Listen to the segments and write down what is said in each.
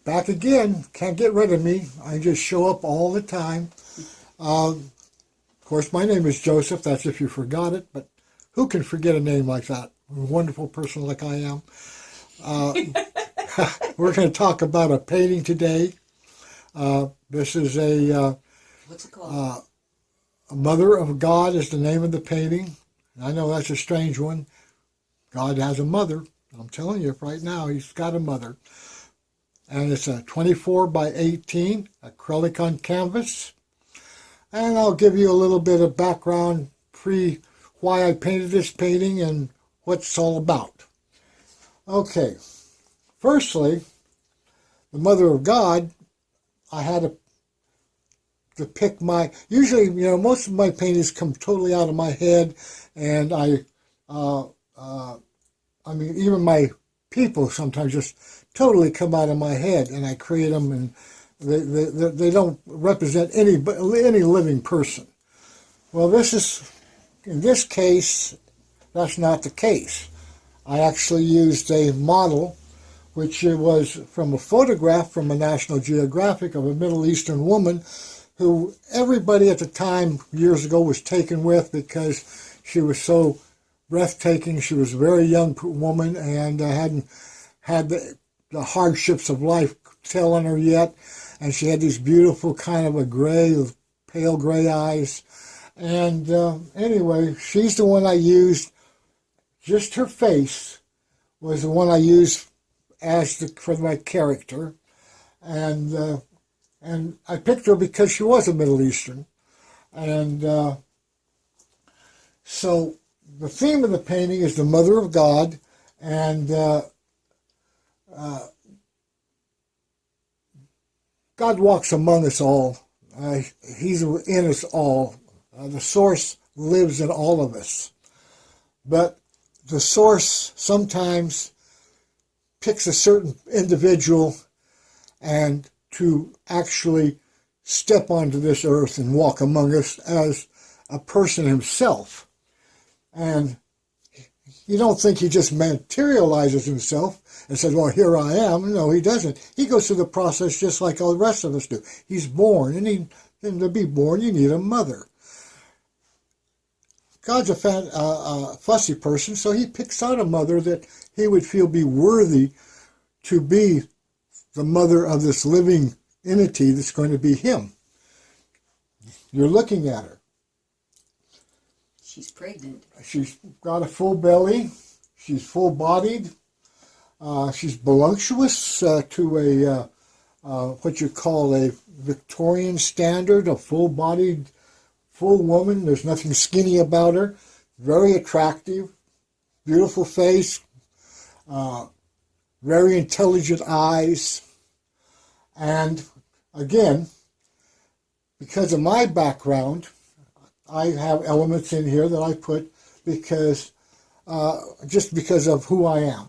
Back again. Can't get rid of me. I just show up all the time. Of course, my name is Joseph. That's if you forgot it. But who can forget a name like that? A wonderful person like I am. We're going to talk about a painting today. This is What's it called? A Mother of God is the name of the painting. I know that's a strange one. God has a mother. I'm telling you right now, he's got a mother. And it's a 24 by 18 acrylic on canvas. And I'll give you a little bit of background why I painted this painting and what it's all about. Okay, firstly, the Mother of God, I had to pick usually, most of my paintings come totally out of my head, and even my people sometimes just totally come out of my head, and I create them, and they don't represent any living person. Well, in this case, that's not the case. I actually used a model, which was from a photograph from a National Geographic of a Middle Eastern woman who everybody at the time, years ago, was taken with because she was so breathtaking. She was a very young woman and hadn't had the hardships of life tell on her yet. And she had these beautiful kind of pale gray eyes. And anyway, she's the one I used. Just her face was the one I used for my character. And I picked her because she was a Middle Eastern. And so the theme of the painting is the Mother of God, and God walks among us all. He's in us all. The source lives in all of us. But the source sometimes picks a certain individual and to actually step onto this earth and walk among us as a person himself. And you don't think he just materializes himself and says, well, here I am. No, he doesn't. He goes through the process just like all the rest of us do. He's born, and to be born, you need a mother. God's a fussy person, so he picks out a mother that he would feel be worthy to be the mother of this living entity that's going to be him. You're looking at her. She's pregnant. She's got a full belly. She's full-bodied. She's voluptuous to what you call a Victorian standard, a full-bodied, full woman. There's nothing skinny about her. Very attractive, beautiful face, very intelligent eyes. And again, because of my background, I have elements in here that I put just because of who I am.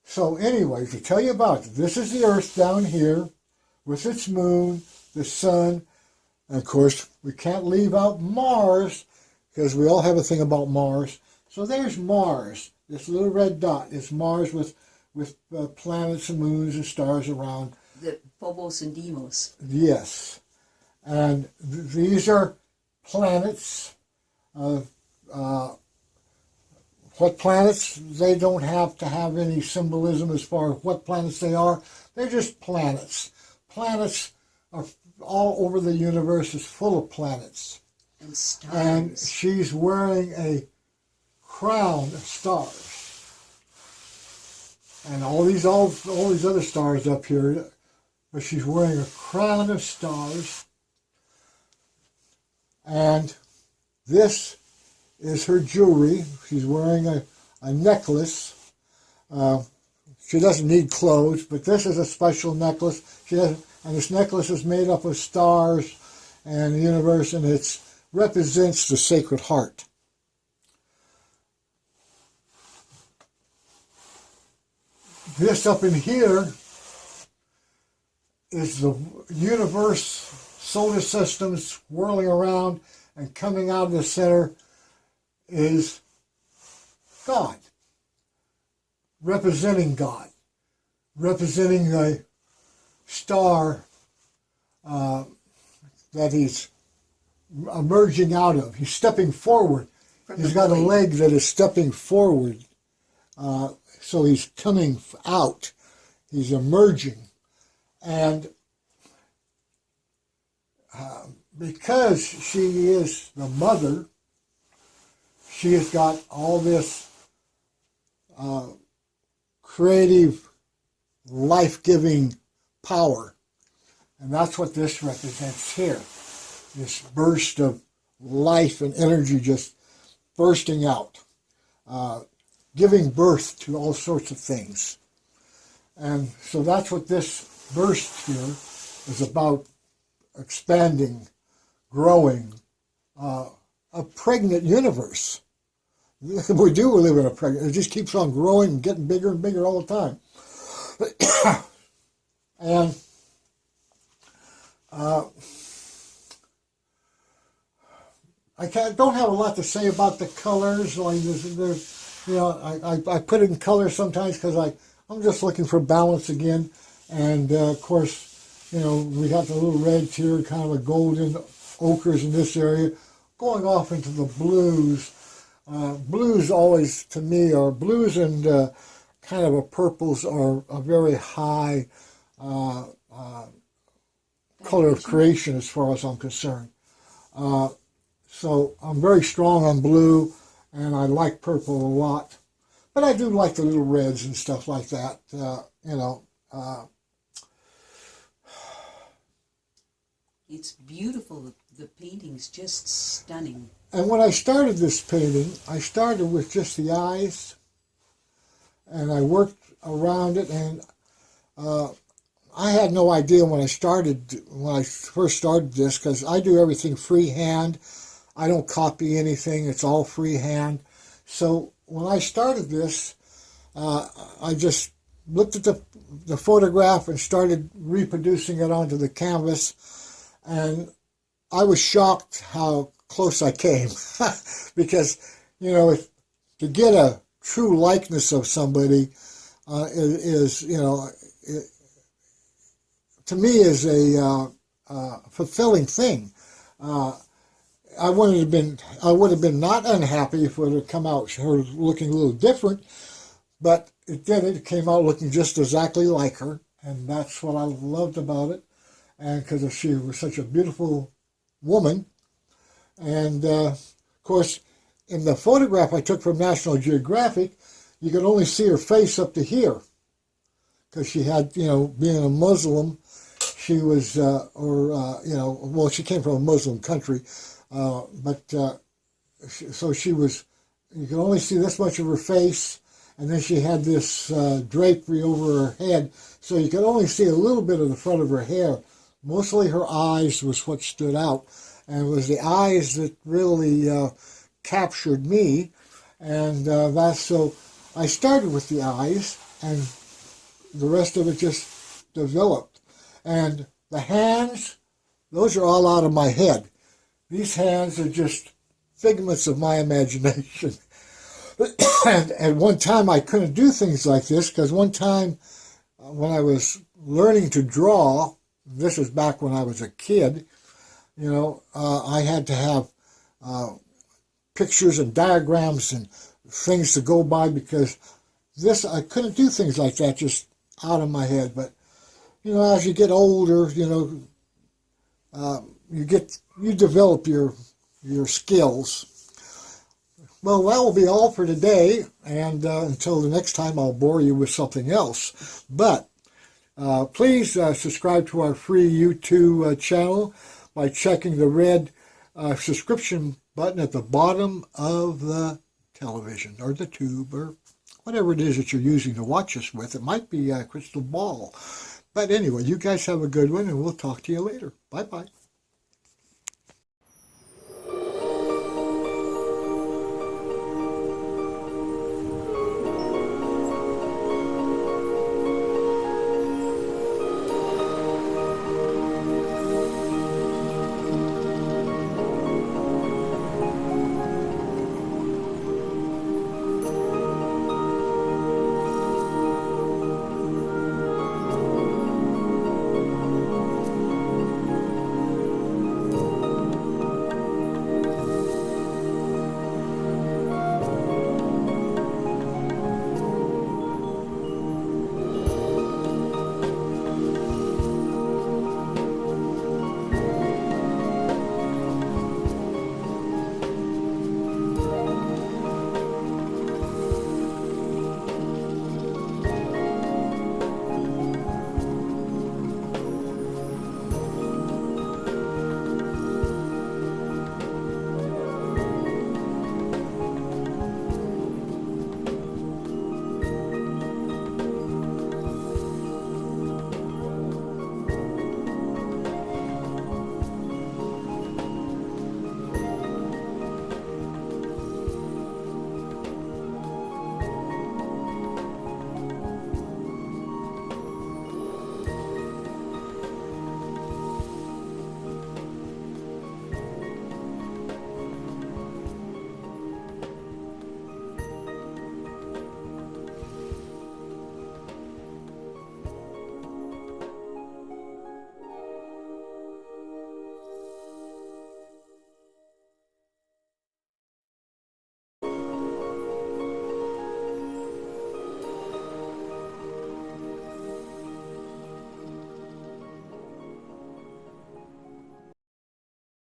So anyway, to tell you about it, this is the Earth down here with its moon, the sun, and of course we can't leave out Mars because we all have a thing about Mars. So there's Mars, this little red dot. It's Mars with planets and moons and stars around. The Phobos and Deimos. Yes. And these are planets. What planets? They don't have to have any symbolism as far as what planets they are. They're just planets. Planets are all over the universe is full of planets. And stars. And she's wearing a crown of stars. And all these other stars up here, but she's wearing a crown of stars. And this is her jewelry. She's wearing a necklace. She doesn't need clothes, but this is a special necklace. And this necklace is made up of stars and the universe, and it represents the Sacred Heart. This up in here is the universe, solar systems whirling around, and coming out of the center is God, representing God, representing the star that he's emerging out of. He's stepping forward. He's got a leg that is stepping forward. So he's coming out. He's emerging. And because she is the mother, she has got all this creative, life-giving power. And that's what this represents here. This burst of life and energy just bursting out, giving birth to all sorts of things. And so that's what this burst here is about, expanding, growing, a pregnant universe. We do live in a pregnant, it just keeps on growing and getting bigger and bigger all the time. And don't have a lot to say about the colors. Like there's, you know, I put it in colors sometimes because I'm just looking for balance again. And of course, you know, we got the little reds here, kind of a golden ochres in this area, going off into the blues. Blues always, to me, are blues and kind of a purples are a very high color of creation as far as I'm concerned. So I'm very strong on blue, and I like purple a lot. But I do like the little reds and stuff like that, you know. It's beautiful. The painting's just stunning. And when I started this painting, I started with just the eyes, and I worked around it, and I had no idea when I first started this, because I do everything freehand. I don't copy anything. It's all freehand. So when I started this, I just looked at the photograph and started reproducing it onto the canvas, and I was shocked how close I came. Because, you know, to get a true likeness of somebody is, you know, to me is a fulfilling thing. I would have been not unhappy if it would have come out her looking a little different, but it didn't. It came out looking just exactly like her, and that's what I loved about it. And because she was such a beautiful woman, and of course, in the photograph I took from National Geographic, you could only see her face up to here, because she had, you know, being a Muslim, she was, you know, well, she came from a Muslim country. So she was, you could only see this much of her face, and then she had this drapery over her head, so you could only see a little bit of the front of her hair. Mostly her eyes was what stood out, and it was the eyes that really captured me, and so I started with the eyes, and the rest of it just developed. And the hands, those are all out of my head. These hands are just figments of my imagination. And at one time I couldn't do things like this, because one time when I was learning to draw, this was back when I was a kid, you know, I had to have pictures and diagrams and things to go by, because I couldn't do things like that just out of my head. But, you know, as you get older, you know, you develop your skills. Well, that will be all for today, and until the next time, I'll bore you with something else. But please subscribe to our free YouTube channel by checking the red subscription button at the bottom of the television, or the tube, or whatever it is that you're using to watch us with. It might be a crystal ball. But anyway, you guys have a good one, and we'll talk to you later. Bye-bye.